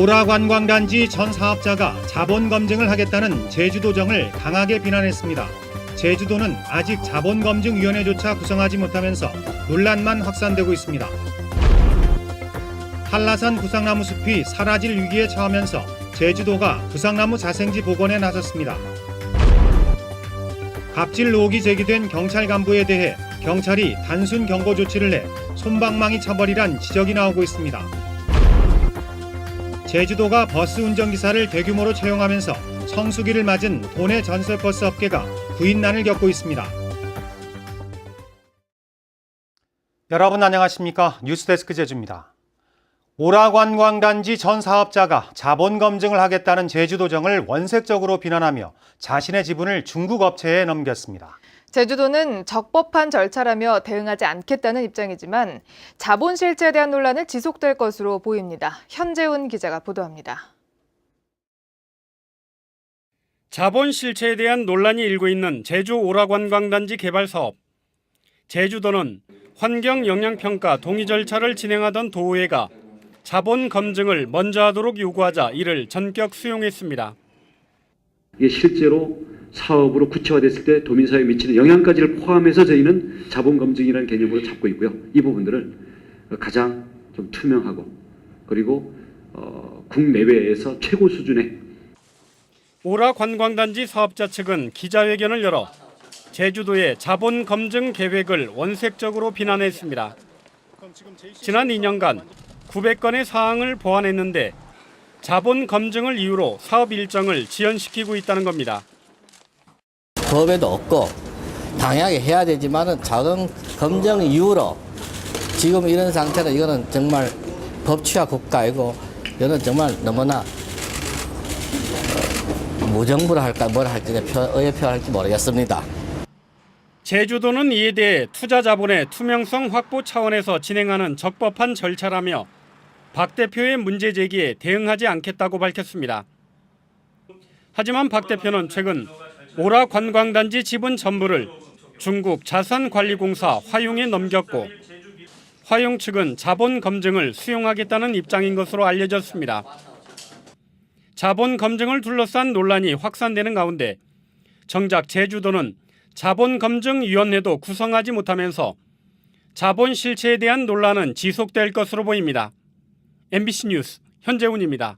오라관광단지 전 사업자가 자본 검증을 하겠다는 제주도정을 강하게 비난했습니다. 제주도는 아직 자본검증위원회조차 구성하지 못하면서 논란만 확산되고 있습니다. 한라산 구상나무 숲이 사라질 위기에 처하면서 제주도가 구상나무 자생지 복원에 나섰습니다. 갑질 의혹이 제기된 경찰 간부에 대해 경찰이 단순 경고 조치를 해 솜방망이 처벌이란 지적이 나오고 있습니다. 제주도가 버스 운전기사를 대규모로 채용하면서 성수기를 맞은 도내 전세버스 업계가 부인난을 겪고 있습니다. 여러분 안녕하십니까? 뉴스데스크 제주입니다. 오라관광단지 전 사업자가 자본검증을 하겠다는 제주도정을 원색적으로 비난하며 자신의 지분을 중국 업체에 넘겼습니다. 제주도는 적법한 절차라며 대응하지 않겠다는 입장이지만 자본 실체에 대한 논란은 지속될 것으로 보입니다. 현재훈 기자가 보도합니다. 자본 실체에 대한 논란이 일고 있는 제주 오라관광단지 개발 사업. 제주도는 환경영향평가 동의 절차를 진행하던 도의회가 자본 검증을 먼저 하도록 요구하자 이를 전격 수용했습니다. 이게 실제로 사업으로 구체화됐을 때 도민사회에 미치는 영향까지를 포함해서 저희는 자본검증이라는 개념으로 잡고 있고요. 이 부분들을 가장 좀 투명하고 그리고 국내외에서 최고 수준의 오라관광단지 사업자 측은 기자회견을 열어 제주도의 자본검증 계획을 원색적으로 비난했습니다. 지난 2년간 900건의 사항을 보완했는데 자본검증을 이유로 사업 일정을 지연시키고 있다는 겁니다. 법에도 없고 당연하게 해야 되지만은 자본 검증 이후로 지금 이런 상태는 이거는 정말 법치화 국가이고 이거는 정말 너무나 무정부라 할까 뭘 할지 어에 표할지 모르겠습니다. 제주도는 이에 대해 투자 자본의 투명성 확보 차원에서 진행하는 적법한 절차라며 박 대표의 문제 제기에 대응하지 않겠다고 밝혔습니다. 하지만 박 대표는 최근 오라관광단지 지분 전부를 중국 자산관리공사 화용에 넘겼고 화용 측은 자본 검증을 수용하겠다는 입장인 것으로 알려졌습니다. 자본 검증을 둘러싼 논란이 확산되는 가운데 정작 제주도는 자본검증위원회도 구성하지 못하면서 자본 실체에 대한 논란은 지속될 것으로 보입니다. MBC 뉴스 현재훈입니다.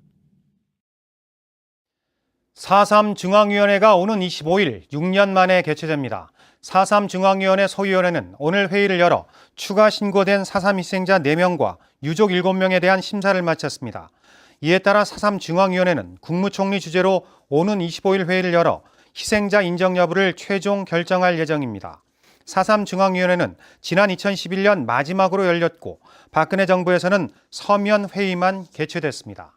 4.3 중앙위원회가 오는 25일 6년 만에 개최됩니다. 4.3 중앙위원회 소위원회는 오늘 회의를 열어 추가 신고된 4.3 희생자 4명과 유족 7명에 대한 심사를 마쳤습니다. 이에 따라 4.3 중앙위원회는 국무총리 주재로 오는 25일 회의를 열어 희생자 인정 여부를 최종 결정할 예정입니다. 4.3 중앙위원회는 지난 2011년 마지막으로 열렸고 박근혜 정부에서는 서면 회의만 개최됐습니다.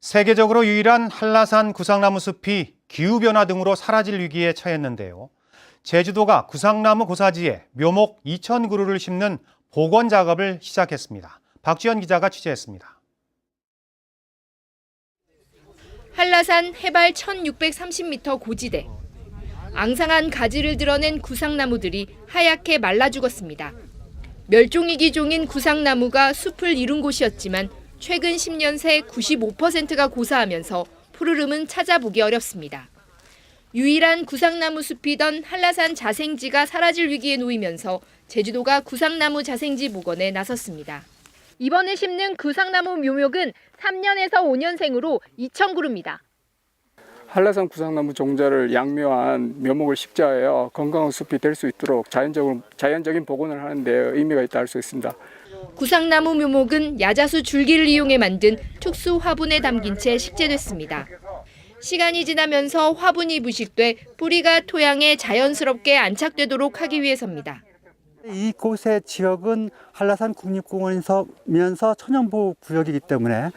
세계적으로 유일한 한라산 구상나무 숲이 기후변화 등으로 사라질 위기에 처했는데요. 제주도가 구상나무 고사지에 묘목 2,000그루를 심는 복원 작업을 시작했습니다. 박주연 기자가 취재했습니다. 한라산 해발 1630m 고지대. 앙상한 가지를 드러낸 구상나무들이 하얗게 말라 죽었습니다. 멸종위기 종인 구상나무가 숲을 이룬 곳이었지만 최근 10년 새 95%가 고사하면서 푸르름은 찾아보기 어렵습니다. 유일한 구상나무 숲이던 한라산 자생지가 사라질 위기에 놓이면서 제주도가 구상나무 자생지 복원에 나섰습니다. 이번에 심는 구상나무 묘목은 3년에서 5년생으로 2,000그루입니다. 한라산 구상나무 종자를 양묘한 묘목을 식재하여 건강한 숲이 될 수 있도록 자연적인 복원을 하는 데 의미가 있다 할 수 있습니다. 구상나무 묘목은 야자수 줄기를 이용해 만든 특수 화분에 담긴 채 식재됐습니다. 시간이 지나면서 화분이 부식돼 뿌리가 토양에 자연스럽게 안착되도록 하기 위해서입니다. 이곳의 지역은 한라산 국립공원이면서 천연보호구역이기 때문에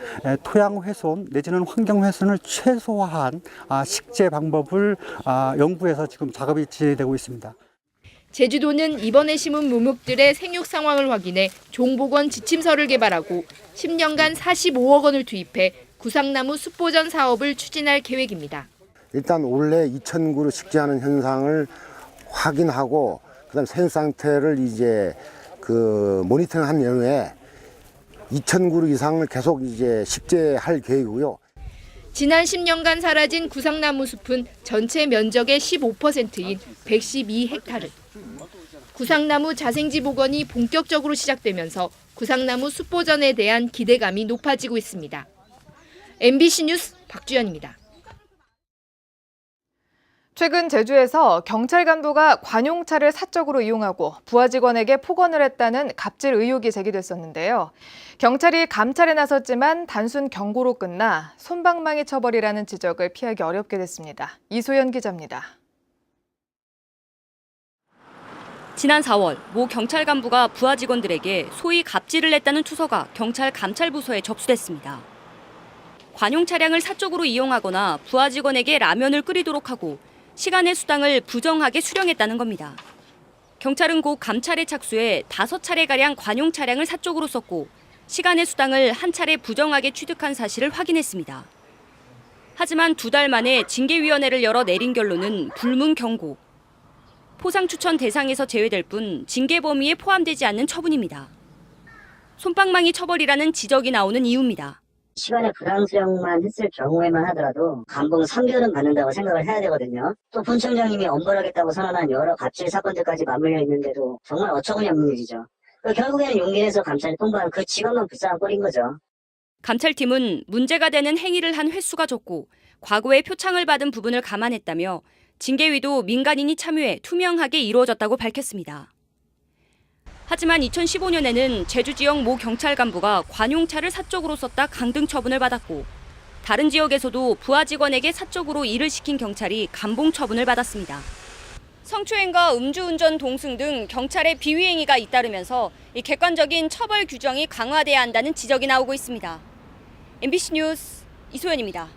토양 훼손 내지는 환경 훼손을 최소화한 식재 방법을 연구해서 지금 작업이 진행되고 있습니다. 제주도는 이번에 심은 묘목들의 생육 상황을 확인해 종복원 지침서를 개발하고 10년간 45억 원을 투입해 구상나무 숲보전 사업을 추진할 계획입니다. 일단 올해 2,000그루 식재하는 현상을 확인하고 그다음 생육 상태를 이제 모니터링한 이후에 2,000그루 이상을 계속 이제 식재할 계획이고요. 지난 10년간 사라진 구상나무 숲은 전체 면적의 15%인 112헥타르. 구상나무 자생지 복원이 본격적으로 시작되면서 구상나무 숲 보전에 대한 기대감이 높아지고 있습니다. MBC 뉴스 박주연입니다. 최근 제주에서 경찰 간부가 관용차를 사적으로 이용하고 부하 직원에게 폭언을 했다는 갑질 의혹이 제기됐었는데요. 경찰이 감찰에 나섰지만 단순 경고로 끝나 솜방망이 처벌이라는 지적을 피하기 어렵게 됐습니다. 이소연 기자입니다. 지난 4월 모 경찰 간부가 부하 직원들에게 소위 갑질을 했다는 투서가 경찰 감찰부서에 접수됐습니다. 관용 차량을 사적으로 이용하거나 부하 직원에게 라면을 끓이도록 하고 시간의 수당을 부정하게 수령했다는 겁니다. 경찰은 곧 감찰에 착수해 5차례가량 관용 차량을 사적으로 썼고 시간의 수당을 한 차례 부정하게 취득한 사실을 확인했습니다. 하지만 2달 만에 징계위원회를 열어 내린 결론은 불문 경고. 포상 추천 대상에서 제외될 뿐 징계 범위에 포함되지 않는 처분입니다. 솜방망이 처벌이라는 지적이 나오는 이유입니다. 시간의 부당 수령만 했을 경우에만 하더라도 감봉 3개월은 받는다고 생각을 해야 되거든요. 또 본청장님이 엄벌하겠다고 선언한 여러 갑질 사건들까지 맞물려 있는데도 정말 어처구니 없는 일이죠. 결국에는 용기 내서 감찰이 통보한 그 직원만 불쌍한 꼴인 거죠. 감찰팀은 문제가 되는 행위를 한 횟수가 적고 과거에 표창을 받은 부분을 감안했다며 징계위도 민간인이 참여해 투명하게 이루어졌다고 밝혔습니다. 하지만 2015년에는 제주 지역 모 경찰 간부가 관용차를 사적으로 썼다 강등 처분을 받았고 다른 지역에서도 부하 직원에게 사적으로 일을 시킨 경찰이 감봉 처분을 받았습니다. 성추행과 음주운전 동승 등 경찰의 비위행위가 잇따르면서 이 객관적인 처벌 규정이 강화돼야 한다는 지적이 나오고 있습니다. MBC 뉴스 이소연입니다.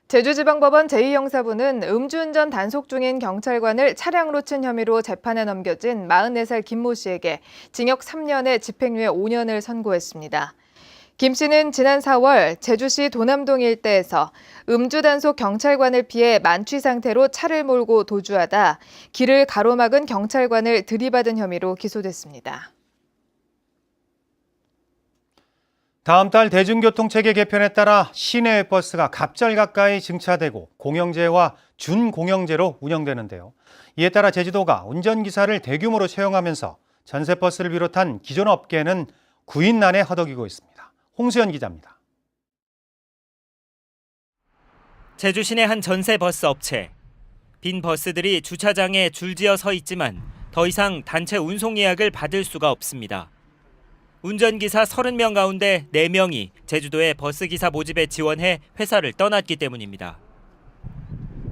제주지방법원 제2형사부는 음주운전 단속 중인 경찰관을 차량으로 친 혐의로 재판에 넘겨진 44살 김모 씨에게 징역 3년에 집행유예 5년을 선고했습니다. 김 씨는 지난 4월 제주시 도남동 일대에서 음주 단속 경찰관을 피해 만취 상태로 차를 몰고 도주하다 길을 가로막은 경찰관을 들이받은 혐의로 기소됐습니다. 다음 달 대중교통체계 개편에 따라 시내 버스가 갑절가까이 증차되고 공영제와 준공영제로 운영되는데요. 이에 따라 제주도가 운전기사를 대규모로 채용하면서 전세버스를 비롯한 기존 업계는 구인난에 허덕이고 있습니다. 홍수연 기자입니다. 제주 시내 한 전세버스 업체. 빈 버스들이 주차장에 줄지어 서 있지만 더 이상 단체 운송 예약을 받을 수가 없습니다. 운전기사 30명 가운데 4명이 제주도의 버스기사 모집에 지원해 회사를 떠났기 때문입니다.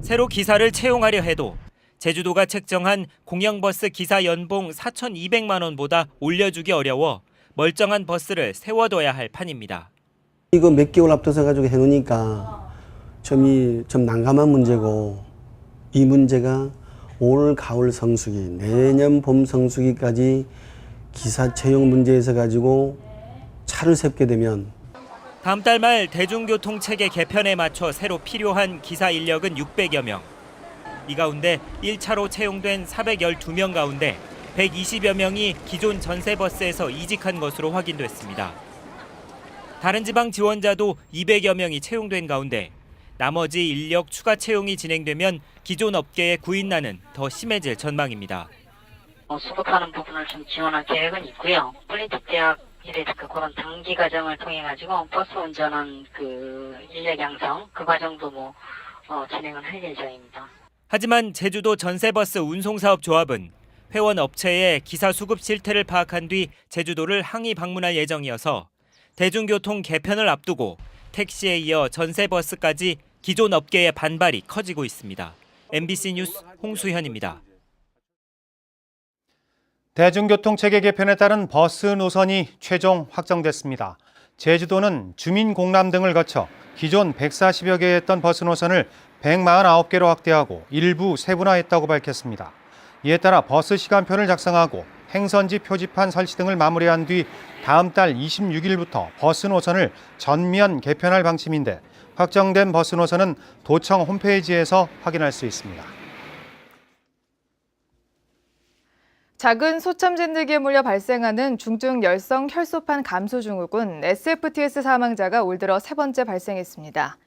새로 기사를 채용하려 해도 제주도가 책정한 공영버스 기사 연봉 4,200만 원보다 올려주기 어려워 멀쩡한 버스를 세워둬야 할 판입니다. 이거 몇 개월 앞둬서 가지고 해놓으니까 좀 난감한 문제고 이 문제가 올 가을 성수기, 내년 봄 성수기까지 기사 채용 문제에서 가지고 차를 세우게 되면 다음 달 말 대중교통 체계 개편에 맞춰 새로 필요한 기사 인력은 600여 명. 이 가운데 1차로 채용된 412명 가운데 120여 명이 기존 전세버스에서 이직한 것으로 확인됐습니다. 다른 지방 지원자도 200여 명이 채용된 가운데 나머지 인력 추가 채용이 진행되면 기존 업계의 구인난은 더 심해질 전망입니다. 수급하는 부분을 좀 지원할 계획은 있고요. 폴리텍 대학 그런 단기 과정을 통해 가지고 버스 운전은 인력 양성 과정도 진행을 할 예정입니다. 하지만 제주도 전세버스 운송사업조합은 회원 업체의 기사 수급 실태를 파악한 뒤 제주도를 항의 방문할 예정이어서 대중교통 개편을 앞두고 택시에 이어 전세버스까지 기존 업계의 반발이 커지고 있습니다. MBC 뉴스 홍수현입니다. 대중교통체계 개편에 따른 버스 노선이 최종 확정됐습니다. 제주도는 주민공람 등을 거쳐 기존 140여 개였던 버스 노선을 149개로 확대하고 일부 세분화했다고 밝혔습니다. 이에 따라 버스 시간표를 작성하고 행선지 표지판 설치 등을 마무리한 뒤 다음 달 26일부터 버스 노선을 전면 개편할 방침인데 확정된 버스 노선은 도청 홈페이지에서 확인할 수 있습니다. 작은 소참 진드기에 물려 발생하는 중증 열성 혈소판 감소 증후군 SFTS 사망자가 올 들어 세 번째 발생했습니다.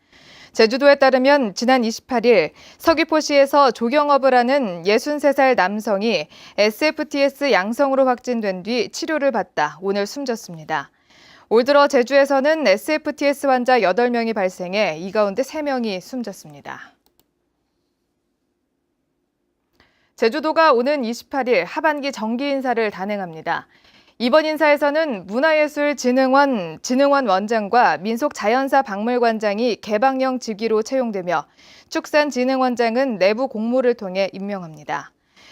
제주도에 따르면 지난 28일 서귀포시에서 조경업을 하는 63살 남성이 SFTS 양성으로 확진된 뒤 치료를 받다 오늘 숨졌습니다. 올 들어 제주에서는 SFTS 환자 8명이 발생해 이 가운데 3명이 숨졌습니다. 제주도가 오는 28일 하반기 정기 인사를 단행합니다. 이번 인사에서는 문화예술진흥원 원장과 민속자연사박물관장이 개방형 직위로 채용되며 축산진흥원장은 내부 공모를 통해 임명합니다.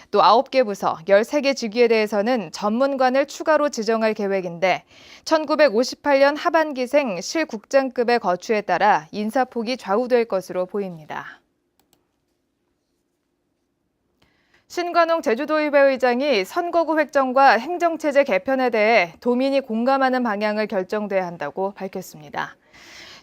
또 9개 부서 13개 직위에 대해서는 전문관을 추가로 지정할 계획인데 1958년 하반기생 실국장급의 거취에 따라 인사폭이 좌우될 것으로 보입니다. 신관홍 제주도의회 의장이 선거구 획정과 행정체제 개편에 대해 도민이 공감하는 방향을 결정돼야 한다고 밝혔습니다.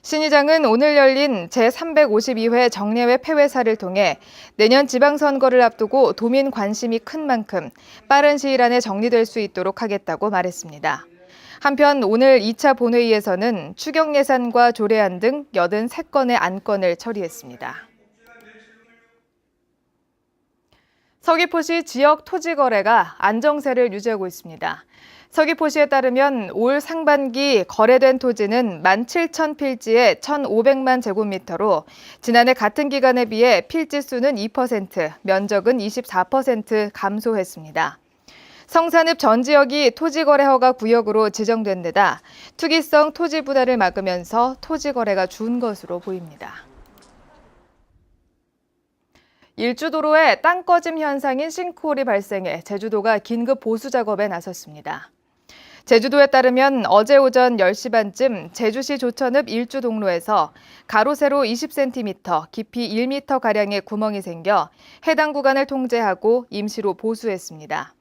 신 의장은 오늘 열린 제352회 정례회 폐회사를 통해 내년 지방선거를 앞두고 도민 관심이 큰 만큼 빠른 시일 안에 정리될 수 있도록 하겠다고 말했습니다. 한편 오늘 2차 본회의에서는 추경 예산과 조례안 등 83건의 안건을 처리했습니다. 서귀포시 지역 토지 거래가 안정세를 유지하고 있습니다. 서귀포시에 따르면 올 상반기 거래된 토지는 17,000필지에 1,500만 제곱미터로 지난해 같은 기간에 비해 필지 수는 2%, 면적은 24% 감소했습니다. 성산읍 전 지역이 토지 거래 허가 구역으로 지정된 데다 투기성 토지 분할을 막으면서 토지 거래가 준 것으로 보입니다. 일주도로에 땅 꺼짐 현상인 싱크홀이 발생해 제주도가 긴급 보수 작업에 나섰습니다. 제주도에 따르면 어제 오전 10시 반쯤 제주시 조천읍 일주동로에서 가로 세로 20cm, 깊이 1m가량의 구멍이 생겨 해당 구간을 통제하고 임시로 보수했습니다.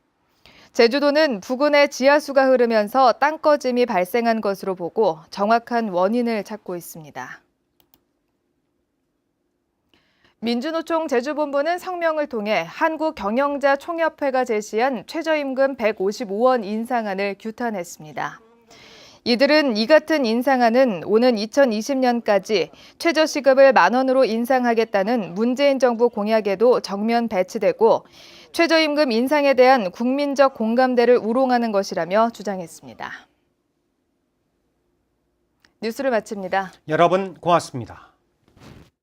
제주도는 부근에 지하수가 흐르면서 땅 꺼짐이 발생한 것으로 보고 정확한 원인을 찾고 있습니다. 민주노총 제주본부는 성명을 통해 한국경영자총협회가 제시한 최저임금 155원 인상안을 규탄했습니다. 이들은 이 같은 인상안은 오는 2020년까지 최저시급을 10,000원으로 인상하겠다는 문재인 정부 공약에도 정면 배치되고 최저임금 인상에 대한 국민적 공감대를 우롱하는 것이라며 주장했습니다. 뉴스를 마칩니다. 여러분 고맙습니다.